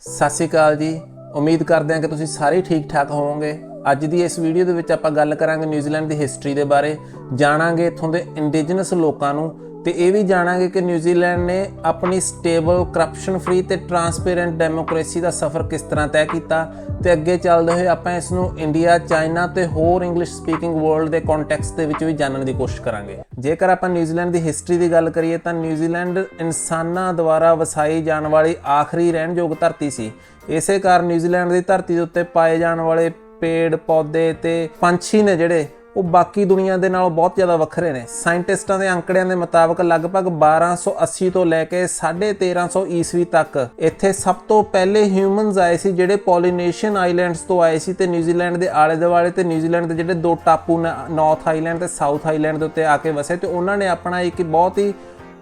ਸਤਿ ਸ਼੍ਰੀ ਅਕਾਲ ਜੀ। ਉਮੀਦ ਕਰਦੇ ਹਾਂ ਕਿ ਤੁਸੀਂ ਸਾਰੇ ਠੀਕ ਠਾਕ ਹੋਵੋਗੇ। ਅੱਜ ਦੀ ਇਸ ਵੀਡੀਓ ਦੇ ਵਿੱਚ ਆਪਾਂ ਗੱਲ ਕਰਾਂਗੇ ਨਿਊਜ਼ੀਲੈਂਡ ਦੀ ਹਿਸਟਰੀ ਦੇ ਬਾਰੇ, ਜਾਣਾਂਗੇ ਇੱਥੋਂ ਦੇ ਇੰਡੀਜਨਸ ਲੋਕਾਂ ਨੂੰ ਤੇ ਇਹ ਵੀ ਜਾਣਾਂਗੇ ਕਿ ਨਿਊਜ਼ੀਲੈਂਡ ਨੇ ਆਪਣੀ ਸਟੇਬਲ, ਕਰਪਸ਼ਨ ਫ੍ਰੀ ਤੇ ਟਰਾਂਸਪੇਰੈਂਟ ਡੈਮੋਕ੍ਰੇਸੀ ਦਾ ਸਫ਼ਰ ਕਿਸ ਤਰ੍ਹਾਂ ਤੈਅ ਕੀਤਾ ਤੇ ਅੱਗੇ ਚੱਲਦੇ ਹੋਏ ਆਪਾਂ ਇਸ ਨੂੰ ਇੰਡੀਆ, ਚਾਈਨਾ ਤੇ ਹੋਰ ਇੰਗਲਿਸ਼ ਸਪੀਕਿੰਗ ਵਰਲਡ ਦੇ ਕੰਟੈਕਸਟ ਦੇ ਵਿੱਚ ਵੀ ਜਾਣਨ ਦੀ ਕੋਸ਼ਿਸ਼ ਕਰਾਂਗੇ। ਜੇਕਰ ਆਪਾਂ ਨਿਊਜ਼ੀਲੈਂਡ ਦੀ ਹਿਸਟਰੀ ਦੀ ਗੱਲ ਕਰੀਏ ਤਾਂ ਨਿਊਜ਼ੀਲੈਂਡ ਇਨਸਾਨਾਂ ਦੁਆਰਾ ਵਸਾਈ ਜਾਣ ਵਾਲੀ ਆਖਰੀ ਰਹਿਣਯੋਗ ਧਰਤੀ ਸੀ। ਇਸੇ ਕਾਰਨ ਨਿਊਜ਼ੀਲੈਂਡ ਦੀ ਧਰਤੀ ਦੇ ਉੱਤੇ ਪਾਏ ਜਾਣ ਵਾਲੇ ਪੇੜ ਪੌਦੇ ਤੇ ਪੰਛੀ ਨੇ ਜਿਹੜੇ ਉਹ ਬਾਕੀ ਦੁਨੀਆ ਦੇ ਨਾਲੋਂ ਬਹੁਤ ਜ਼ਿਆਦਾ ਵੱਖਰੇ ਨੇ। ਸਾਇੰਟਿਸਟਾਂ ਦੇ ਅੰਕੜਿਆਂ ਦੇ ਮੁਤਾਬਕ ਲਗਭਗ 1280 ਤੋਂ ਲੈ ਕੇ 1350 ਈਸਵੀ ਤੱਕ ਇੱਥੇ ਸਭ ਤੋਂ ਪਹਿਲੇ ਹਿਊਮਨਸ ਆਏ ਸੀ ਜਿਹੜੇ ਪੋਲੀਨੇਸ਼ੀਅਨ ਆਈਲੈਂਡਸ ਤੋਂ ਆਏ ਸੀ ਤੇ ਨਿਊਜ਼ੀਲੈਂਡ ਦੇ ਆਲੇ ਦੁਆਲੇ ਤੇ ਨਿਊਜ਼ੀਲੈਂਡ ਦੇ ਜਿਹੜੇ ਦੋ ਟਾਪੂ ਨੇ, ਨਾਰਥ ਆਈਲੈਂਡ ਤੇ ਸਾਊਥ ਆਈਲੈਂਡ ਦੇ ਉੱਤੇ ਆ ਕੇ ਵਸੇ ਤੇ ਉਹਨਾਂ ਨੇ ਆਪਣਾ ਇੱਕ ਬਹੁਤ ਹੀ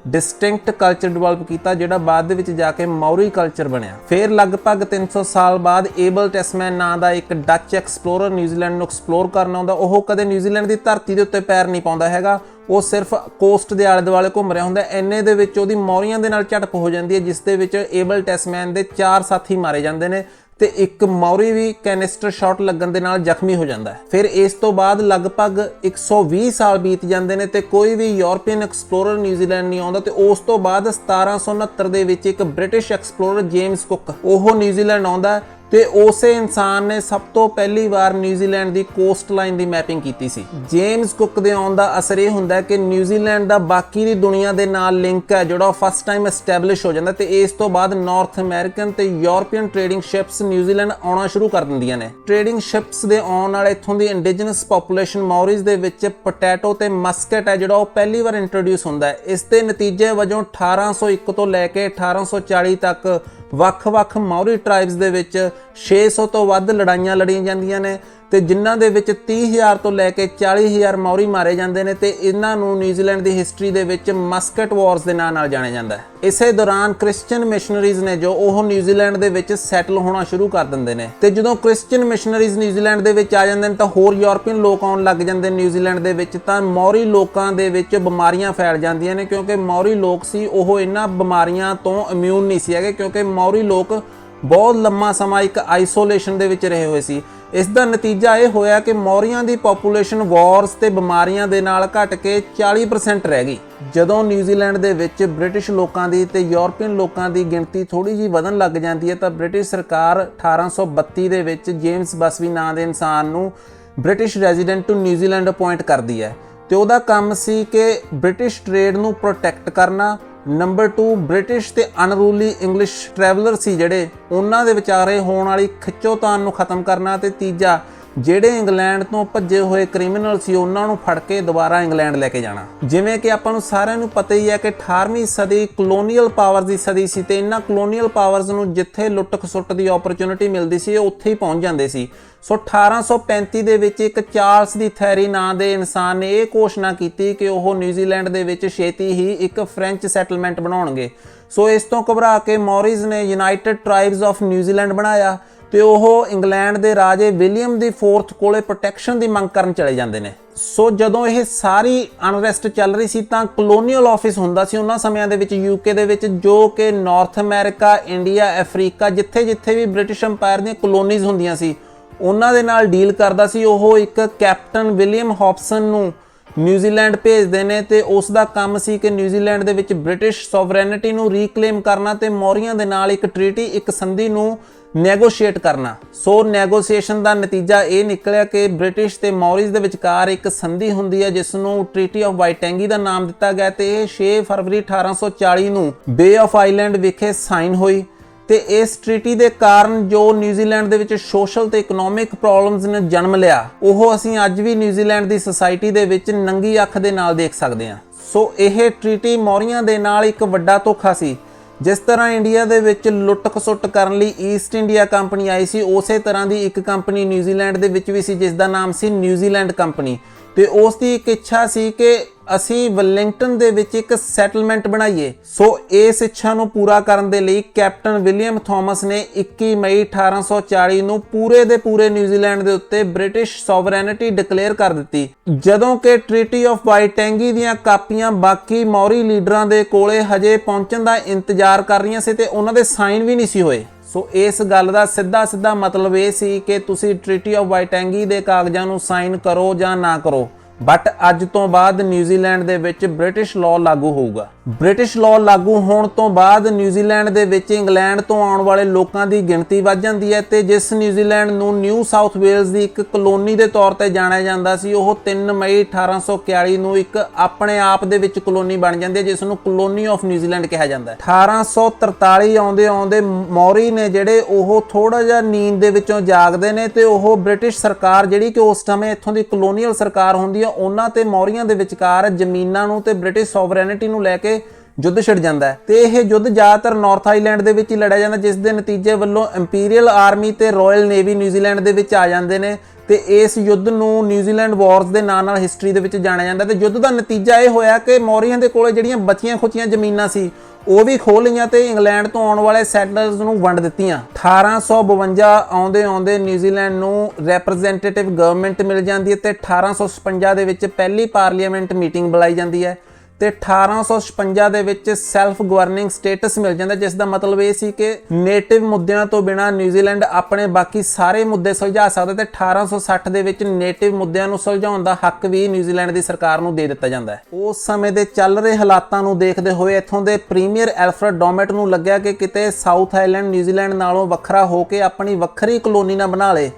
ਡਿਸਟਿੰਕਟ ਕਲਚਰ ਡਿਵੈਲਪ ਕੀਤਾ ਜਿਹੜਾ ਬਾਅਦ ਦੇ ਵਿੱਚ ਜਾ ਕੇ ਮੌਰੀ ਕਲਚਰ ਬਣਿਆ। ਫਿਰ ਲਗਭਗ 300 ਸਾਲ ਬਾਅਦ ਏਬਲ ਟੈਸਮੈਨ ਨਾਂ ਦਾ ਇੱਕ ਡੱਚ ਐਕਸਪਲੋਰਰ ਨਿਊਜ਼ੀਲੈਂਡ ਨੂੰ ਐਕਸਪਲੋਰ ਕਰਨ ਆਉਂਦਾ। ਉਹ ਕਦੇ ਨਿਊਜ਼ੀਲੈਂਡ ਦੀ ਧਰਤੀ ਦੇ ਉੱਤੇ ਪੈਰ ਨਹੀਂ ਪਾਉਂਦਾ ਹੈਗਾ, ਉਹ ਸਿਰਫ ਕੋਸਟ ਦੇ ਆਲੇ ਦੁਆਲੇ ਘੁੰਮ ਰਿਹਾ ਹੁੰਦਾ। ਇੰਨੇ ਦੇ ਵਿੱਚ ਉਹਦੀ ਮੌਰੀਆਂ ਦੇ ਨਾਲ ਝੜਪ ਹੋ ਜਾਂਦੀ ਹੈ ਜਿਸ ਦੇ ਵਿੱਚ ਏਬਲ ਟੈਸਮੈਨ ਦੇ 4 ਸਾਥੀ ਮਾਰੇ ਜਾਂਦੇ ਨੇ ਤੇ ਇੱਕ ਮੌਰੀ ਵੀ ਕੈਨਿਸਟਰ ਸ਼ਾਟ ਲੱਗਣ ਦੇ ਨਾਲ ਜ਼ਖਮੀ ਹੋ ਜਾਂਦਾ ਹੈ। ਫਿਰ ਇਸ ਤੋਂ ਬਾਅਦ ਲਗਭਗ 120 ਸਾਲ ਬੀਤ ਜਾਂਦੇ ਨੇ ਤੇ ਕੋਈ ਵੀ ਯੂਰਪੀਅਨ ਐਕਸਪਲੋਰਰ ਨਿਊਜ਼ੀਲੈਂਡ ਨਹੀਂ ਆਉਂਦਾ ਤੇ ਉਸ ਤੋਂ ਬਾਅਦ 1769 ਦੇ ਵਿੱਚ ਇੱਕ ਬ੍ਰਿਟਿਸ਼ ਐਕਸਪਲੋਰਰ ਜੇਮਸ ਕੁੱਕ ਉਹ ਨਿਊਜ਼ੀਲੈਂਡ ਆਉਂਦਾ ਤੇ ਉਸੇ ਇਨਸਾਨ ਨੇ ਸਭ ਤੋਂ ਪਹਿਲੀ ਵਾਰ ਨਿਊਜ਼ੀਲੈਂਡ ਦੀ ਕੋਸਟ ਲਾਈਨ ਦੀ ਮੈਪਿੰਗ ਕੀਤੀ ਸੀ। ਜੇਮਸ ਕੁੱਕ ਦੇ ਆਉਣ ਦਾ ਅਸਰ ਇਹ ਹੁੰਦਾ ਕਿ ਨਿਊਜ਼ੀਲੈਂਡ ਦਾ ਬਾਕੀ ਦੀ ਦੁਨੀਆ ਦੇ ਨਾਲ ਲਿੰਕ ਹੈ ਜਿਹੜਾ ਫਸਟ ਟਾਈਮ ਐਸਟੈਬਲਿਸ਼ ਹੋ ਜਾਂਦਾ ਤੇ ਇਸ ਤੋਂ ਬਾਅਦ ਨਾਰਥ ਅਮਰੀਕਨ ਤੇ ਯੂਰਪੀਅਨ ਟ੍ਰੇਡਿੰਗ ਸ਼ਿਪਸ ਨਿਊਜ਼ੀਲੈਂਡ ਆਉਣਾ ਸ਼ੁਰੂ ਕਰ ਦਿੰਦੀਆਂ ਨੇ। ਟ੍ਰੇਡਿੰਗ ਸ਼ਿਪਸ ਦੇ ਆਉਣ ਨਾਲ ਇੱਥੋਂ ਦੀ ਇੰਡੀਜਨਸ ਪੋਪੂਲੇਸ਼ਨ ਮੌਰੀਜ਼ ਦੇ ਵਿੱਚ ਪੋਟੈਟੋ ਤੇ ਮਸਕਟ ਹੈ ਜਿਹੜਾ ਉਹ ਪਹਿਲੀ ਵਾਰ ਇੰਟਰੋਡਿਊਸ ਹੁੰਦਾ ਹੈ। ਇਸ ਦੇ ਨਤੀਜੇ ਵਜੋਂ 1801 ਤੋਂ ਲੈ ਕੇ 1840 ਤੱਕ ਵੱਖ-ਵੱਖ ਮੌਰੀ ਟ੍ਰਾਈਬਸ ਦੇ ਵਿੱਚ 600 ਤੋਂ ਵੱਧ ਲੜਾਈਆਂ ਲੜੀਆਂ ਜਾਂਦੀਆਂ ਨੇ ਤੇ ਜਿਨ੍ਹਾਂ ਦੇ ਵਿੱਚ 30,000 ਤੋਂ ਲੈ ਕੇ 40,000 ਮੌਰੀ ਮਾਰੇ ਜਾਂਦੇ ਨੇ ਤੇ ਇਹਨਾਂ ਨੂੰ ਨਿਊਜ਼ੀਲੈਂਡ ਦੀ ਹਿਸਟਰੀ ਦੇ ਵਿੱਚ ਮਸਕਟ ਵਾਰਸ ਦੇ ਨਾਂ ਨਾਲ ਜਾਣਿਆ ਜਾਂਦਾ ਹੈ। ਇਸੇ ਦੌਰਾਨ ਕ੍ਰਿਸਚੀਅਨ ਮਿਸ਼ਨਰੀਜ਼ ਨੇ ਜੋ ਉਹ ਨਿਊਜ਼ੀਲੈਂਡ ਦੇ ਵਿੱਚ ਸੈਟਲ ਹੋਣਾ ਸ਼ੁਰੂ ਕਰ ਦਿੰਦੇ ਨੇ ਤੇ ਜਦੋਂ ਕ੍ਰਿਸਚੀਅਨ ਮਿਸ਼ਨਰੀਜ਼ ਨਿਊਜ਼ੀਲੈਂਡ ਦੇ ਵਿੱਚ ਆ ਜਾਂਦੇ ਨੇ ਤਾਂ ਹੋਰ ਯੂਰਪੀਅਨ ਲੋਕ ਆਉਣ ਲੱਗ ਜਾਂਦੇ ਨੇ ਨਿਊਜ਼ੀਲੈਂਡ ਦੇ ਵਿੱਚ ਤਾਂ ਮੌਰੀ ਲੋਕਾਂ ਦੇ ਵਿੱਚ ਬਿਮਾਰੀਆਂ ਫੈਲ ਜਾਂਦੀਆਂ ਨੇ ਕਿਉਂਕਿ ਮੌਰੀ ਲੋਕ ਸੀ ਉਹ ਇਹਨਾਂ ਬਿਮਾਰੀਆਂ ਤੋਂ ਇਮਿਊਨ ਨਹੀਂ ਸੀ ਹੈਗੇ ਕਿਉਂਕਿ ਮੌਰੀ ਲੋਕ ਬਹੁਤ ਲੰਮਾ ਸਮਾਂ ਇੱਕ ਆਈਸੋਲੇਸ਼ਨ ਦੇ ਵਿੱਚ ਰਹੇ ਹੋਏ ਸੀ। ਇਸ ਦਾ ਨਤੀਜਾ ਇਹ ਹੋਇਆ ਕਿ ਮੌਰੀਆਂ ਦੀ ਪੋਪੂਲੇਸ਼ਨ ਵਾਰਸ ਤੇ ਬਿਮਾਰੀਆਂ ਦੇ ਨਾਲ ਘਟ ਕੇ 40% ਰਹਿ ਗਈ। ਜਦੋਂ ਨਿਊਜ਼ੀਲੈਂਡ ਦੇ ਵਿੱਚ ਬ੍ਰਿਟਿਸ਼ ਲੋਕਾਂ ਦੀ ਤੇ ਯੂਰਪੀਅਨ ਲੋਕਾਂ ਦੀ ਗਿਣਤੀ ਥੋੜੀ ਜਿਹੀ ਵਧਣ ਲੱਗ ਜਾਂਦੀ ਹੈ ਤਾਂ ਬ੍ਰਿਟਿਸ਼ ਸਰਕਾਰ 1832 ਦੇ ਵਿੱਚ ਜੇਮਸ ਬਸਬੀ ਨਾਂ ਦੇ ਇਨਸਾਨ ਨੂੰ British resident to New Zealand appoint ਕਰਦੀ ਹੈ ਤੇ ਉਹਦਾ ਕੰਮ ਸੀ ਕਿ ਬ੍ਰਿਟਿਸ਼ ਟ੍ਰੇਡ ਨੂੰ ਪ੍ਰੋਟੈਕਟ ਕਰਨਾ। ਨੰਬਰ 2 ਬ੍ਰਿਟਿਸ਼ ਤੇ ਅਨਰੂਲੀ ਇੰਗਲਿਸ਼ ਟਰੈਵਲਰ ਸੀ ਜਿਹੜੇ ਉਹਨਾਂ ਦੇ ਵਿਚਾਰੇ ਹੋਣ ਵਾਲੀ ਖਿੱਚੋਤਾਣ ਨੂੰ ਖਤਮ ਕਰਨਾ ਤੇ ਤੀਜਾ ਜਿਹੜੇ ਇੰਗਲੈਂਡ ਤੋਂ ਭੱਜੇ ਹੋਏ ਕ੍ਰਿਮੀਨਲ ਸੀ ਉਹਨਾਂ ਨੂੰ ਫੜ ਕੇ ਦੁਬਾਰਾ ਇੰਗਲੈਂਡ ਲੈ ਕੇ ਜਾਣਾ। ਜਿਵੇਂ ਕਿ ਆਪਾਂ ਨੂੰ ਸਾਰਿਆਂ ਨੂੰ ਪਤਾ ਹੀ ਹੈ ਕਿ 18ਵੀਂ ਸਦੀ ਕਲੋਨੀਅਲ ਪਾਵਰਸ ਦੀ ਸਦੀ ਸੀ ਤੇ ਇਹਨਾਂ ਕਲੋਨੀਅਲ ਪਾਵਰਸ ਨੂੰ ਜਿੱਥੇ ਲੁੱਟ ਖਸੁੱਟ ਦੀ ਓਪਰਚੁਨਿਟੀ ਮਿਲਦੀ ਸੀ ਉੱਥੇ ਹੀ ਪਹੁੰਚ ਜਾਂਦੇ ਸੀ। ਸੋ 1835 ਦੇ ਵਿੱਚ ਇੱਕ ਚਾਰਲਸ ਦੀ ਥੈਰੀ ਨਾਂ ਦੇ ਇਨਸਾਨ ਨੇ ਇਹ ਘੋਸ਼ਣਾ ਕੀਤੀ ਕਿ ਉਹ ਨਿਊਜ਼ੀਲੈਂਡ ਦੇ ਵਿੱਚ ਛੇਤੀ ਹੀ ਇੱਕ ਫ੍ਰੈਂਚ ਸੈਟਲਮੈਂਟ ਬਣਾਉਣਗੇ। ਸੋ ਇਸ ਤੋਂ ਘਬਰਾ ਕੇ ਮੌਰੀਜ਼ ਨੇ ਯੂਨਾਈਟਿਡ ਟ੍ਰਾਈਬਸ ਆਫ ਨਿਊਜ਼ੀਲੈਂਡ ਬਣਾਇਆ ਤੇ ਉਹ ਇੰਗਲੈਂਡ ਦੇ ਰਾਜੇ ਵਿਲੀਅਮ ਦੀ 4th ਕੋਲੇ ਪ੍ਰੋਟੈਕਸ਼ਨ ਦੀ ਮੰਗ ਕਰਨ ਚਲੇ ਜਾਂਦੇ ਨੇ। ਸੋ ਜਦੋਂ ਇਹ ਸਾਰੀ ਅਨਰੈਸਟ ਚੱਲ ਰਹੀ ਸੀ ਤਾਂ ਕਲੋਨੀਅਲ ਆਫਿਸ ਹੁੰਦਾ ਸੀ ਉਹਨਾਂ ਸਮਿਆਂ ਦੇ ਵਿੱਚ ਯੂਕੇ ਦੇ ਵਿੱਚ ਜੋ ਕਿ ਨਾਰਥ ਅਮਰੀਕਾ, ਇੰਡੀਆ, ਅਫਰੀਕਾ ਜਿੱਥੇ ਵੀ ਬ੍ਰਿਟਿਸ਼ ਅੰਪਾਇਰ ਦੀਆਂ ਕਲੋਨੀਜ਼ ਹੁੰਦੀਆਂ ਸੀ ਉਹਨਾਂ ਦੇ ਨਾਲ ਡੀਲ ਕਰਦਾ ਸੀ। ਉਹ ਇੱਕ ਕੈਪਟਨ ਵਿਲੀਅਮ ਹੌਬਸਨ ਨੂੰ ਨਿਊਜ਼ੀਲੈਂਡ ਭੇਜਦੇ ਨੇ ਤੇ ਉਸ ਦਾ ਕੰਮ ਸੀ ਕਿ ਨਿਊਜ਼ੀਲੈਂਡ ਦੇ ਵਿੱਚ ਬ੍ਰਿਟਿਸ਼ ਸੋਵਰੇਨਿਟੀ ਨੂੰ ਰੀਕਲੇਮ ਕਰਨਾ ਤੇ ਮੌਰੀਆਂ ਦੇ ਨਾਲ ਇੱਕ ਟ੍ਰੀਟੀ, ਇੱਕ ਸੰਧੀ ਨੂੰ ਨੈਗੋਸ਼ੀਏਟ ਕਰਨਾ। ਸੋ ਨੈਗੋਸ਼ੀਏਸ਼ਨ ਦਾ ਨਤੀਜਾ ਇਹ ਨਿਕਲਿਆ ਕਿ ਬ੍ਰਿਟਿਸ਼ ਤੇ ਮੌਰੀਜ਼ ਦੇ ਵਿਚਕਾਰ ਇੱਕ ਸੰਧੀ ਹੁੰਦੀ ਹੈ ਜਿਸ ਨੂੰ ਟ੍ਰੀਟੀ ਆਫ ਵਾਈਟੈਂਗੀ ਦਾ ਨਾਮ ਦਿੱਤਾ ਗਿਆ ਤੇ ਇਹ 6 ਫਰਵਰੀ 1840 ਨੂੰ ਬੇ ਆਫ ਆਈਲੈਂਡ ਵਿਖੇ ਸਾਈਨ ਹੋਈ ਤੇ ਇਸ ਟ੍ਰੀਟੀ ਦੇ ਕਾਰਨ ਜੋ ਨਿਊਜ਼ੀਲੈਂਡ ਦੇ ਵਿੱਚ ਸੋਸ਼ਲ ਤੇ ਇਕਨੋਮਿਕ ਪ੍ਰੋਬਲਮਸ ਨੇ ਜਨਮ ਲਿਆ ਉਹ ਅਸੀਂ ਅੱਜ ਵੀ ਨਿਊਜ਼ੀਲੈਂਡ ਦੀ ਸੋਸਾਇਟੀ ਦੇ ਵਿੱਚ ਨੰਗੀ ਅੱਖ ਦੇ ਨਾਲ ਦੇਖ ਸਕਦੇ ਹਾਂ। ਸੋ ਇਹ ਟ੍ਰੀਟੀ ਮੌਰੀਆਂ ਦੇ ਨਾਲ ਇੱਕ ਵੱਡਾ ਧੋਖਾ ਸੀ। ਜਿਸ ਤਰ੍ਹਾਂ ਇੰਡੀਆ ਦੇ ਵਿੱਚ ਲੁੱਟ ਖਸੁੱਟ ਕਰਨ ਲਈ ਈਸਟ ਇੰਡੀਆ ਕੰਪਨੀ ਆਈ ਸੀ ਉਸੇ ਤਰ੍ਹਾਂ ਦੀ ਇੱਕ ਕੰਪਨੀ ਨਿਊਜ਼ੀਲੈਂਡ ਦੇ ਵਿੱਚ ਵੀ ਸੀ ਜਿਸ ਦਾ ਨਾਮ ਸੀ ਨਿਊਜ਼ੀਲੈਂਡ ਕੰਪਨੀ ਤੇ ਉਸ ਦੀ ਇੱਕ ਇੱਛਾ ਸੀ ਕਿ ਅਸੀਂ ਵੈਲਿੰਗਟਨ ਦੇ ਵਿੱਚ ਇੱਕ ਸੈਟਲਮੈਂਟ ਬਣਾਈਏ। ਸੋ ਇਸ ਇੱਛਾ ਨੂੰ ਪੂਰਾ ਕਰਨ ਦੇ ਲਈ ਕੈਪਟਨ ਵਿਲੀਅਮ ਥਾਮਸ ਨੇ 21 ਮਈ 1840 ਨੂੰ ਪੂਰੇ ਦੇ ਪੂਰੇ ਨਿਊਜ਼ੀਲੈਂਡ ਦੇ ਉੱਤੇ ਬ੍ਰਿਟਿਸ਼ ਸੋਵਰੇਨਿਟੀ ਡਿਕਲੇਅਰ ਕਰ ਦਿੱਤੀ। ਜਦੋਂ ਕਿ ਟ੍ਰੀਟੀ ਆਫ ਵਾਈਟੈਂਗੀ ਦੀਆਂ ਕਾਪੀਆਂ ਬਾਕੀ ਮੌਰੀ ਲੀਡਰਾਂ ਦੇ ਕੋਲੇ ਹਜੇ ਪਹੁੰਚਣ ਦਾ ਇੰਤਜ਼ਾਰ ਕਰ ਰਹੀਆਂ ਸੀ ਤੇ ਉਹਨਾਂ ਦੇ ਸਾਈਨ ਵੀ ਨਹੀਂ ਸੀ ਹੋਏ। ਸੋ ਇਸ ਗੱਲ ਦਾ ਸਿੱਧਾ ਮਤਲਬ ਇਹ ਸੀ ਕਿ ਤੁਸੀਂ ਟ੍ਰੀਟੀ ਆਫ ਵਾਈਟੈਂਗੀ ਦੇ ਕਾਗਜ਼ਾਂ ਨੂੰ ਸਾਈਨ ਕਰੋ ਜਾਂ ਨਾ ਕਰੋ, ਬਟ ਅੱਜ ਤੋਂ ਬਾਅਦ ਨਿਊਜ਼ੀਲੈਂਡ ਦੇ ਵਿੱਚ ਬ੍ਰਿਟਿਸ਼ ਲਾਅ ਲਾਗੂ ਹੋਊਗਾ। ਬ੍ਰਿਟਿਸ਼ ਲਾਅ ਲਾਗੂ ਹੋਣ ਤੋਂ ਬਾਅਦ ਨਿਊਜ਼ੀਲੈਂਡ ਦੇ ਵਿੱਚ ਇੰਗਲੈਂਡ ਤੋਂ ਆਉਣ ਵਾਲੇ ਲੋਕਾਂ ਦੀ ਗਿਣਤੀ ਵੱਧ ਜਾਂਦੀ ਹੈ ਤੇ ਜਿਸ ਨਿਊਜ਼ੀਲੈਂਡ ਨੂੰ ਨਿਊ ਸਾਊਥ ਵੇਲਜ਼ ਦੀ ਇੱਕ ਕਲੋਨੀ ਦੇ ਤੌਰ ਤੇ ਜਾਣਿਆ ਜਾਂਦਾ ਸੀ, ਉਹ 3 ਮਈ 1841 ਨੂੰ ਇੱਕ ਆਪਣੇ ਆਪ ਦੇ ਵਿੱਚ ਕਲੋਨੀ ਬਣ ਜਾਂਦੀ ਹੈ, ਜਿਸ ਨੂੰ ਕਲੋਨੀ ਆਫ ਨਿਊਜ਼ੀਲੈਂਡ ਕਿਹਾ ਜਾਂਦਾ ਹੈ। 1843 ਆਉਂਦੇ ਮੌਰੀ ਨੇ ਜਿਹੜੇ ਉਹ ਥੋੜਾ ਜਿਹਾ ਨੀਂਦ ਦੇ ਵਿੱਚੋਂ ਜਾਗਦੇ ਨੇ ਤੇ ਉਹ ਬ੍ਰਿਟਿਸ਼ ਸਰਕਾਰ ਜਿਹੜੀ ਕਿ ਉਸ ਸਮੇਂ ਇੱਥੋਂ ਦੀ ਕਲੋਨੀਅਲ ਸਰਕਾਰ ਹੁੰਦੀ ਹੈ, ਉਹਨਾਂ ਤੇ ਮੌਰੀਆਂ ਦੇ ਵਿਚਕਾਰ ਜ਼ਮੀਨਾਂ ਨੂੰ ਤੇ ਬ੍ਰਿਟਿਸ਼ ਸੋਵਰੇਨਿਟੀ ਨੂੰ ਲੈ ਕੇ ਯੁੱਧ ਛਿੜ ਜਾਂਦਾ ਹੈ ਤੇ ਇਹ ਯੁੱਧ ਜ਼ਿਆਦਾਤਰ ਨਾਰਥ ਆਈਲੈਂਡ ਦੇ ਵਿੱਚ ਹੀ ਲੜਿਆ ਜਾਂਦਾ, ਜਿਸ ਦੇ ਨਤੀਜੇ ਵੱਲੋਂ ਇੰਪੀਰੀਅਲ ਆਰਮੀ ਤੇ ਰਾਇਲ ਨੇਵੀ ਨਿਊਜ਼ੀਲੈਂਡ ਦੇ ਵਿੱਚ ਆ ਜਾਂਦੇ ਨੇ ਤੇ ਇਸ ਯੁੱਧ ਨੂੰ ਨਿਊਜ਼ੀਲੈਂਡ ਵਾਰਸ ਦੇ ਨਾਂ ਨਾਲ ਹਿਸਟਰੀ ਦੇ ਵਿੱਚ ਜਾਣਿਆ ਜਾਂਦਾ। ਤੇ ਯੁੱਧ ਦਾ ਨਤੀਜਾ ਇਹ ਹੋਇਆ ਕਿ ਮੌਰੀਆਂ ਦੇ ਕੋਲੇ ਜਿਹੜੀਆਂ ਬਚੀਆਂ ਖੁਚੀਆਂ ਜ਼ਮੀਨਾਂ ਸੀ ਉਹ ਵੀ ਖੋਹ ਲਈਆਂ ਤੇ ਇੰਗਲੈਂਡ ਤੋਂ ਆਉਣ ਵਾਲੇ ਸੈਟਲਰਸ ਨੂੰ ਵੰਡ ਦਿੱਤੀਆਂ। 1852 ਆਉਂਦੇ ਨਿਊਜ਼ੀਲੈਂਡ ਨੂੰ ਰੈਪਰੈਜ਼ੈਂਟੇਟਿਵ ਗਵਰਨਮੈਂਟ ਮਿਲ ਜਾਂਦੀ ਹੈ ਤੇ 1856 ਦੇ ਵਿੱਚ ਪਹਿਲੀ ਪਾਰਲੀਮੈਂਟ ਮੀਟਿੰਗ ਬੁਲਾਈ ਜਾਂਦੀ ਹੈ ਤੇ 1856 ਦੇ ਵਿੱਚ ਸੈਲਫ ਗਵਰਨਿੰਗ ਸਟੇਟਸ ਮਿਲ ਜਾਂਦਾ, ਜਿਸ ਦਾ ਮਤਲਬ ਇਹ ਸੀ ਕਿ ਨੇਟਿਵ ਮੁੱਦਿਆਂ ਤੋਂ ਬਿਨਾਂ ਨਿਊਜ਼ੀਲੈਂਡ ਆਪਣੇ ਬਾਕੀ ਸਾਰੇ ਮੁੱਦੇ ਸੁਲਝਾ ਸਕਦਾ ਤੇ 1860 ਦੇ ਵਿੱਚ ਨੇਟਿਵ ਮੁੱਦਿਆਂ ਨੂੰ ਸੁਲਝਾਉਣ ਦਾ ਹੱਕ ਵੀ ਨਿਊਜ਼ੀਲੈਂਡ ਦੀ ਸਰਕਾਰ ਨੂੰ ਦੇ ਦਿੱਤਾ ਜਾਂਦਾ ਹੈ। ਉਸ ਸਮੇਂ ਦੇ ਚੱਲ ਰਹੇ ਹਾਲਾਤਾਂ ਨੂੰ ਦੇਖਦੇ ਹੋਏ ਇੱਥੋਂ ਦੇ ਪ੍ਰੀਮੀਅਰ ਐਲਫਰਡ ਡੋਮਟ ਨੂੰ ਲੱਗਿਆ ਕਿ ਕਿਤੇ ਸਾਊਥ ਆਈਲੈਂਡ ਨਿਊਜ਼ੀਲੈਂਡ ਨਾਲੋਂ ਵੱਖਰਾ ਹੋ ਕੇ ਆਪਣੀ ਵੱਖਰੀ ਕਲੋਨੀ ਨਾ ਬਣਾ ਲੇ,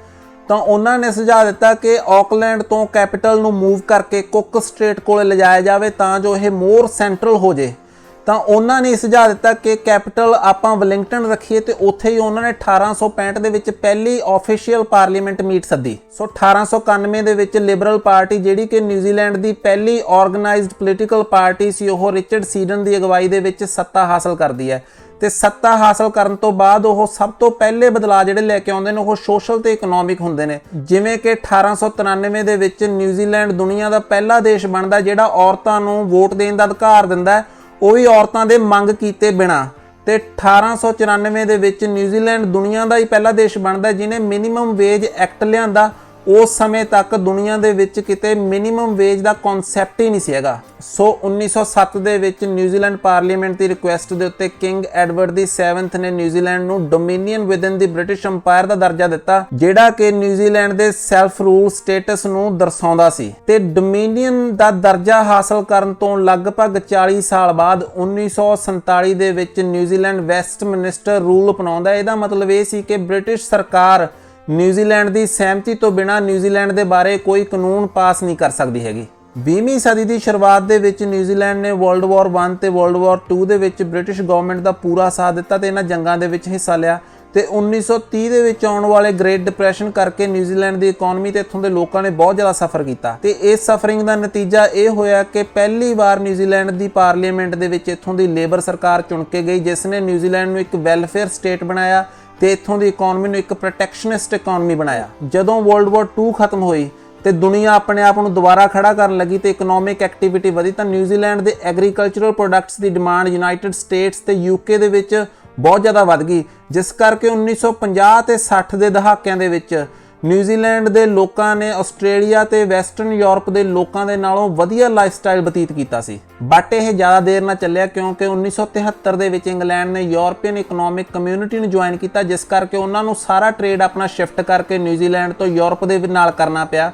ਤਾਂ ਉਹਨਾਂ ਨੇ ਸੁਝਾਅ ਦਿੱਤਾ ਕਿ ਆਕਲੈਂਡ ਤੋਂ ਕੈਪੀਟਲ ਨੂੰ ਮੂਵ ਕਰਕੇ ਕੁੱਕ ਸਟ੍ਰੇਟ ਕੋਲੇ ਲਿਜਾਇਆ ਜਾਵੇ ਤਾਂ ਜੋ ਇਹ ਮੋਰ ਸੈਂਟਰਲ ਹੋ ਜੇ। ਤਾਂ ਉਹਨਾਂ ਨੇ ਸੁਝਾਅ ਦਿੱਤਾ ਕਿ ਕੈਪੀਟਲ ਆਪਾਂ ਵੈਲਿੰਗਟਨ ਰੱਖੀਏ ਤੇ ਉੱਥੇ ਹੀ ਉਹਨਾਂ ਨੇ 1865 ਦੇ ਵਿੱਚ ਪਹਿਲੀ ਆਫੀਸ਼ੀਅਲ ਪਾਰਲੀਮੈਂਟ ਮੀਟ ਸੱਦੀ। ਸੋ 1891 ਦੇ ਵਿੱਚ ਲਿਬਰਲ ਪਾਰਟੀ ਜਿਹੜੀ ਕਿ ਨਿਊਜ਼ੀਲੈਂਡ ਦੀ ਪਹਿਲੀ ਆਰਗੇਨਾਈਜ਼ਡ ਪੋਲੀਟੀਕਲ ਪਾਰਟੀ ਸੀ, ਉਹ ਰਿਚਰਡ ਸੀਡਨ ਦੀ ਅਗਵਾਈ ਦੇ ਵਿੱਚ ਸੱਤਾ ਹਾਸਲ ਕਰਦੀ ਹੈ ਤੇ ਸੱਤਾ ਹਾਸਲ ਕਰਨ ਤੋਂ ਬਾਅਦ ਉਹ ਸਭ ਤੋਂ ਪਹਿਲੇ ਬਦਲਾਅ ਜਿਹੜੇ ਲੈ ਕੇ ਆਉਂਦੇ ਨੇ ਉਹ ਸੋਸ਼ਲ ਤੇ ਇਕਨੋਮਿਕ ਹੁੰਦੇ ਨੇ, ਜਿਵੇਂ ਕਿ 1893 ਦੇ ਵਿੱਚ ਨਿਊਜ਼ੀਲੈਂਡ ਦੁਨੀਆ ਦਾ ਪਹਿਲਾ ਦੇਸ਼ ਬਣਦਾ ਜਿਹੜਾ ਔਰਤਾਂ ਨੂੰ ਵੋਟ ਦੇਣ ਦਾ ਅਧਿਕਾਰ ਦਿੰਦਾ, ਉਹ ਵੀ ਔਰਤਾਂ ਦੇ ਮੰਗ ਕੀਤੇ ਬਿਨਾਂ। ਤੇ 1894 ਦੇ ਵਿੱਚ ਨਿਊਜ਼ੀਲੈਂਡ ਦੁਨੀਆ ਦਾ ਹੀ ਪਹਿਲਾ ਦੇਸ਼ ਬਣਦਾ ਜਿਹਨੇ ਮਿਨੀਮਮ ਵੇਜ ਐਕਟ ਲਿਆਂਦਾ। ਉਸ ਸਮੇਂ ਤੱਕ ਦੁਨੀਆ ਦੇ ਵਿੱਚ ਕਿਤੇ ਮਿਨੀਮਮ ਵੇਜ ਦਾ ਕਨਸੈਪਟ ਹੀ ਨਹੀਂ ਸੀ ਹੈਗਾ। ਸੋ 1907 ਦੇ ਵਿੱਚ ਨਿਊਜ਼ੀਲੈਂਡ ਪਾਰਲੀਮੈਂਟ ਦੀ ਰਿਕੁਐਸਟ ਦੇ ਉੱਤੇ ਕਿੰਗ ਐਡਵਰਡ ਦੀ 7th ਨੇ ਨਿਊਜ਼ੀਲੈਂਡ ਨੂੰ ਡੋਮੀਨੀਅਨ ਵਿਦਨ ਦੀ ਬ੍ਰਿਟਿਸ਼ ਅੰਪਾਇਰ ਦਾ ਦਰਜਾ ਦਿੱਤਾ, ਜਿਹੜਾ ਕਿ ਨਿਊਜ਼ੀਲੈਂਡ ਦੇ ਸੈਲਫ ਰੂਲ ਸਟੇਟਸ ਨੂੰ ਦਰਸਾਉਂਦਾ ਸੀ। ਤੇ ਡੋਮੀਨੀਅਨ ਦਾ ਦਰਜਾ ਹਾਸਲ ਕਰਨ ਤੋਂ ਲਗਭਗ 40 ਸਾਲ ਬਾਅਦ 1947 ਦੇ ਵਿੱਚ ਨਿਊਜ਼ੀਲੈਂਡ ਵੈਸਟਮਿਨਿਸਟਰ ਰੂਲ ਅਪਣਾਉਂਦਾ। ਇਹਦਾ ਮਤਲਬ ਇਹ ਸੀ ਕਿ ਬ੍ਰਿਟਿਸ਼ ਸਰਕਾਰ ਨਿਊਜ਼ੀਲੈਂਡ ਦੀ ਸਹਿਮਤੀ ਤੋਂ ਬਿਨਾਂ ਨਿਊਜ਼ੀਲੈਂਡ ਦੇ ਬਾਰੇ ਕੋਈ ਕਾਨੂੰਨ ਪਾਸ ਨਹੀਂ ਕਰ ਸਕਦੀ ਹੈਗੀ। 20ਵੀਂ ਸਦੀ ਦੀ ਸ਼ੁਰੂਆਤ ਦੇ ਵਿੱਚ ਨਿਊਜ਼ੀਲੈਂਡ ਨੇ ਵਰਲਡ ਵਾਰ 1 ਤੇ ਵਰਲਡ ਵਾਰ 2 ਦੇ ਵਿੱਚ ਬ੍ਰਿਟਿਸ਼ ਗਵਰਨਮੈਂਟ ਦਾ ਪੂਰਾ ਸਾਥ ਦਿੱਤਾ ਤੇ ਇਹਨਾਂ ਜੰਗਾਂ ਦੇ ਵਿੱਚ ਹਿੱਸਾ ਲਿਆ ਤੇ 1930 ਦੇ ਵਿੱਚ ਆਉਣ ਵਾਲੇ ਗ੍ਰੇਟ ਡਿਪਰੈਸ਼ਨ ਕਰਕੇ ਨਿਊਜ਼ੀਲੈਂਡ ਦੀ ਇਕਨੋਮੀ ਤੇ ਇੱਥੋਂ ਦੇ ਲੋਕਾਂ ਨੇ ਬਹੁਤ ਜ਼ਿਆਦਾ ਸਫਰ ਕੀਤਾ ਤੇ ਇਸ ਸਫਰਿੰਗ ਦਾ ਨਤੀਜਾ ਇਹ ਹੋਇਆ ਕਿ ਪਹਿਲੀ ਵਾਰ ਨਿਊਜ਼ੀਲੈਂਡ ਦੀ ਪਾਰਲੀਮੈਂਟ ਦੇ ਵਿੱਚ ਇੱਥੋਂ ਦੀ ਲੇਬਰ ਸਰਕਾਰ ਚੁਣ ਕੇ ਗਈ, ਜਿਸ ਨੇ ਨਿਊਜ਼ੀਲੈਂਡ ਨੂੰ ਇੱਕ ਵੈਲਫੇਅਰ ਸਟੇਟ ਬਣਾਇਆ ਤੇ ਇੱਥੋਂ ਦੀ ਇਕਨੋਮੀ ਨੂੰ ਇੱਕ ਪ੍ਰੋਟੈਕਸ਼ਨਿਸਟ ਇਕਨੋਮੀ ਬਣਾਇਆ। ਜਦੋਂ ਵਰਲਡ ਵਾਰ 2 ਖਤਮ ਹੋਈ ਤੇ ਦੁਨੀਆ ਆਪਣੇ ਆਪ ਨੂੰ ਦੁਬਾਰਾ ਖੜਾ ਕਰਨ ਲੱਗੀ ਤੇ ਇਕਨੋਮਿਕ ਐਕਟੀਵਿਟੀ ਵਧੀ ਤਾਂ ਨਿਊਜ਼ੀਲੈਂਡ ਦੇ ਐਗਰੀਕਲਚਰਲ ਪ੍ਰੋਡਕਟਸ ਦੀ ਡਿਮਾਂਡ ਯੂਨਾਈਟਿਡ ਸਟੇਟਸ ਤੇ ਯੂਕੇ ਦੇ ਵਿੱਚ ਬਹੁਤ ਜ਼ਿਆਦਾ ਵੱਧ ਗਈ, ਜਿਸ ਕਰਕੇ 1950 ਤੇ 60 ਦੇ ਦਹਾਕਿਆਂ ਦੇ ਵਿੱਚ ਨਿਊਜ਼ੀਲੈਂਡ ਦੇ ਲੋਕਾਂ ਨੇ ਆਸਟ੍ਰੇਲੀਆ ਤੇ ਵੈਸਟਰਨ ਯੂਰਪ ਦੇ ਲੋਕਾਂ ਦੇ ਨਾਲੋਂ ਵਧੀਆ ਲਾਈਫਸਟਾਈਲ ਬਤੀਤ ਕੀਤਾ ਸੀ। ਬਟ ਇਹ ਜ਼ਿਆਦਾ ਦੇਰ ਨਾ ਚੱਲਿਆ ਕਿਉਂਕਿ 1973 ਦੇ ਵਿੱਚ ਇੰਗਲੈਂਡ ਨੇ ਯੂਰਪੀਅਨ ਇਕਨੋਮਿਕ ਕਮਿਊਨਿਟੀ ਨੂੰ ਜੁਆਇਨ ਕੀਤਾ, ਜਿਸ ਕਰਕੇ ਉਹਨਾਂ ਨੂੰ ਸਾਰਾ ਟ੍ਰੇਡ ਆਪਣਾ ਸ਼ਿਫਟ ਕਰਕੇ ਨਿਊਜ਼ੀਲੈਂਡ ਤੋਂ ਯੂਰਪ ਦੇ ਨਾਲ ਕਰਨਾ ਪਿਆ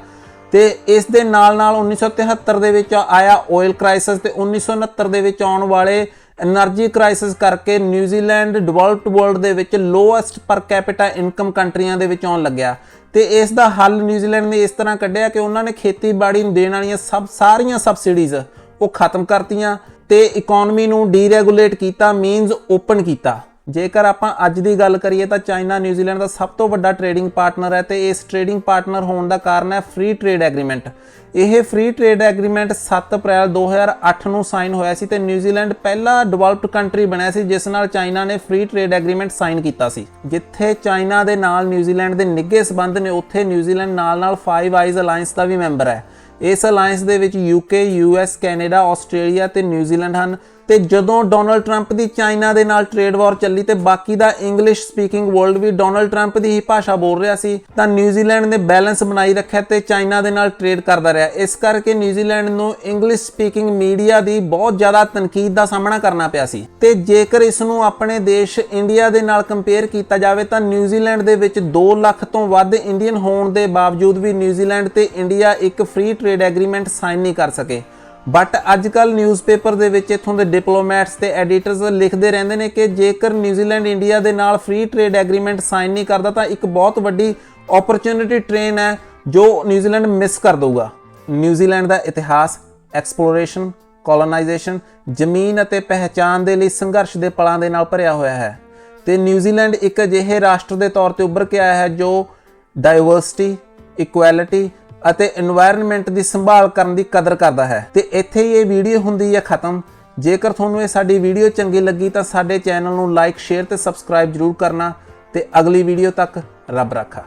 ਤੇ ਇਸ ਦੇ ਨਾਲ 1973 ਦੇ ਵਿੱਚ ਆਇਆ ਆਇਲ ਕ੍ਰਾਈਸਿਸ ਤੇ 1969 ਦੇ ਵਿੱਚ ਆਉਣ ਵਾਲੇ ਐਨਰਜੀ ਕ੍ਰਾਈਸਿਸ ਕਰਕੇ ਨਿਊਜ਼ੀਲੈਂਡ ਡਿਵੈਲਪਡ ਵਰਲਡ ਦੇ ਵਿੱਚ ਲੋਐਸਟ ਪਰ ਕੈਪੀਟਾ ਇਨਕਮ ਕੰਟਰੀਆਂ ਦੇ ਵਿੱਚ ਆਉਣ ਲੱਗਿਆ ਤੇ ਇਸ ਦਾ ਹੱਲ ਨਿਊਜ਼ੀਲੈਂਡ ਨੇ ਇਸ ਤਰ੍ਹਾਂ ਕੱਢਿਆ ਕਿ ਉਹਨਾਂ ਨੇ ਖੇਤੀਬਾੜੀ ਨੂੰ ਦੇਣ ਵਾਲੀਆਂ ਸਾਰੀਆਂ ਸਬਸਿਡੀਜ਼ ਉਹ ਖਤਮ ਕਰਤੀਆਂ ਤੇ ਇਕਨੋਮੀ ਨੂੰ ਡੀਰੈਗੂਲੇਟ ਕੀਤਾ, ਮੀਨਸ ਓਪਨ ਕੀਤਾ। ਜੇਕਰ ਆਪਾਂ ਅੱਜ ਦੀ ਗੱਲ ਕਰੀਏ ਤਾਂ ਚਾਈਨਾ ਨਿਊਜ਼ੀਲੈਂਡ ਦਾ ਸਭ ਤੋਂ ਵੱਡਾ ਟ੍ਰੇਡਿੰਗ ਪਾਰਟਨਰ ਹੈ ਤੇ ਇਸ ਟ੍ਰੇਡਿੰਗ ਪਾਰਟਨਰ ਹੋਣ ਦਾ ਕਾਰਨ ਹੈ ਫ੍ਰੀ ਟ੍ਰੇਡ ਐਗਰੀਮੈਂਟ। ਇਹ ਫ੍ਰੀ ਟ੍ਰੇਡ ਐਗਰੀਮੈਂਟ 7 ਅਪ੍ਰੈਲ 2008 ਨੂੰ ਸਾਈਨ ਹੋਇਆ ਸੀ ਤੇ ਨਿਊਜ਼ੀਲੈਂਡ ਪਹਿਲਾ ਡਿਵੈਲਪਡ ਕੰਟਰੀ ਬਣਿਆ ਸੀ ਜਿਸ ਨਾਲ ਚਾਈਨਾ ਨੇ ਫ੍ਰੀ ਟ੍ਰੇਡ ਐਗਰੀਮੈਂਟ ਸਾਈਨ ਕੀਤਾ ਸੀ। ਜਿੱਥੇ ਚਾਈਨਾ ਦੇ ਨਾਲ ਨਿਊਜ਼ੀਲੈਂਡ ਦੇ ਨਿੱਘੇ ਸਬੰਧ ਨੇ, ਉੱਥੇ ਨਿਊਜ਼ੀਲੈਂਡ ਨਾਲ ਫਾਈਵ ਆਈਜ਼ ਅਲਾਈਅੰਸ ਦਾ ਵੀ ਮੈਂਬਰ ਹੈ। ਇਸ ਅਲਾਈਅੰਸ ਦੇ ਵਿੱਚ ਯੂਕੇ, US, ਕੈਨੇਡਾ, ਆਸਟ੍ਰੇਲੀਆ ਤੇ ਨਿਊਜ਼ੀਲੈਂਡ ਹਨ। ਤੇ ਜਦੋਂ ਡੋਨਲਡ ਟਰੰਪ ਦੀ ਚਾਈਨਾ ਦੇ ਨਾਲ ਟ੍ਰੇਡ ਵਾਰ ਚੱਲੀ ਤੇ ਬਾਕੀ ਦਾ ਇੰਗਲਿਸ਼ ਸਪੀਕਿੰਗ ਵਰਲਡ ਵੀ ਡੋਨਲਡ ਟਰੰਪ ਦੀ ਹੀ ਭਾਸ਼ਾ ਬੋਲ ਰਿਹਾ ਸੀ, ਤਾਂ ਨਿਊਜ਼ੀਲੈਂਡ ਨੇ ਬੈਲੈਂਸ ਬਣਾਈ ਰੱਖਿਆ ਤੇ ਚਾਈਨਾ ਦੇ ਨਾਲ ਟ੍ਰੇਡ ਕਰਦਾ ਰਿਹਾ। ਇਸ ਕਰਕੇ ਨਿਊਜ਼ੀਲੈਂਡ ਨੂੰ ਇੰਗਲਿਸ਼ ਸਪੀਕਿੰਗ ਮੀਡੀਆ ਦੀ ਬਹੁਤ ਜ਼ਿਆਦਾ ਤਨਕੀਦ ਦਾ ਸਾਹਮਣਾ ਕਰਨਾ ਪਿਆ ਸੀ। ਤੇ ਜੇਕਰ ਇਸ ਨੂੰ ਆਪਣੇ ਦੇਸ਼ ਇੰਡੀਆ ਦੇ ਨਾਲ ਕੰਪੇਅਰ ਕੀਤਾ ਜਾਵੇ ਤਾਂ ਨਿਊਜ਼ੀਲੈਂਡ ਦੇ ਵਿੱਚ 2 ਲੱਖ ਤੋਂ ਵੱਧ ਇੰਡੀਅਨ ਹੋਣ ਦੇ ਬਾਵਜੂਦ ਵੀ ਨਿਊਜ਼ੀਲੈਂਡ ਤੇ ਇੰਡੀਆ ਇੱਕ ਫ੍ਰੀ ਟ੍ਰੇਡ ਐਗਰੀਮੈਂਟ ਸਾਈਨ ਨਹੀਂ ਕਰ ਸਕੇ। ਬਟ ਅੱਜ ਕੱਲ੍ਹ ਨਿਊਜ਼ਪੇਪਰ ਦੇ ਵਿੱਚ ਇੱਥੋਂ ਦੇ ਡਿਪਲੋਮੈਟਸ ਤੇ ਐਡੀਟਰਸ ਲਿਖਦੇ ਰਹਿੰਦੇ ਨੇ ਕਿ ਜੇਕਰ ਨਿਊਜ਼ੀਲੈਂਡ ਇੰਡੀਆ ਦੇ ਨਾਲ ਫ੍ਰੀ ਟ੍ਰੇਡ ਐਗਰੀਮੈਂਟ ਸਾਈਨ ਨਹੀਂ ਕਰਦਾ ਤਾਂ ਇੱਕ ਬਹੁਤ ਵੱਡੀ ਓਪਰਚੁਨਿਟੀ ਟ੍ਰੇਨ ਹੈ ਜੋ ਨਿਊਜ਼ੀਲੈਂਡ ਮਿਸ ਕਰ ਦਊਗਾ। ਨਿਊਜ਼ੀਲੈਂਡ ਦਾ ਇਤਿਹਾਸ ਐਕਸਪਲੋਰੇਸ਼ਨ, ਕੋਲੋਨਾਈਜੇਸ਼ਨ, ਜ਼ਮੀਨ ਅਤੇ ਪਹਿਚਾਨ ਦੇ ਲਈ ਸੰਘਰਸ਼ ਦੇ ਪਲਾਂ ਦੇ ਨਾਲ ਭਰਿਆ ਹੋਇਆ ਹੈ ਤੇ ਨਿਊਜ਼ੀਲੈਂਡ ਇੱਕ ਅਜਿਹੇ ਰਾਸ਼ਟਰ ਦੇ ਤੌਰ ਤੇ ਉੱਭਰ ਕੇ ਆਇਆ ਹੈ ਜੋ ਡਾਈਵਰਸਿਟੀ, ਇਕੁਐਲਿਟੀ ਅਤੇ এনवायरमेंट ਦੀ ਸੰਭਾਲ ਕਰਨ ਦੀ ਕਦਰ ਕਰਦਾ ਹੈ। ਤੇ ਇੱਥੇ ਹੀ ਇਹ ਵੀਡੀਓ ਹੁੰਦੀ ਹੈ ਖਤਮ। ਜੇਕਰ ਤੁਹਾਨੂੰ ਇਹ ਸਾਡੀ ਵੀਡੀਓ ਚੰਗੀ ਲੱਗੀ ਤਾਂ ਸਾਡੇ ਚੈਨਲ ਨੂੰ ਲਾਈਕ, ਸ਼ੇਅਰ ਤੇ ਸਬਸਕ੍ਰਾਈਬ ਜ਼ਰੂਰ ਕਰਨਾ ਤੇ ਅਗਲੀ ਵੀਡੀਓ ਤੱਕ ਰੱਬ ਰਾਖਾ।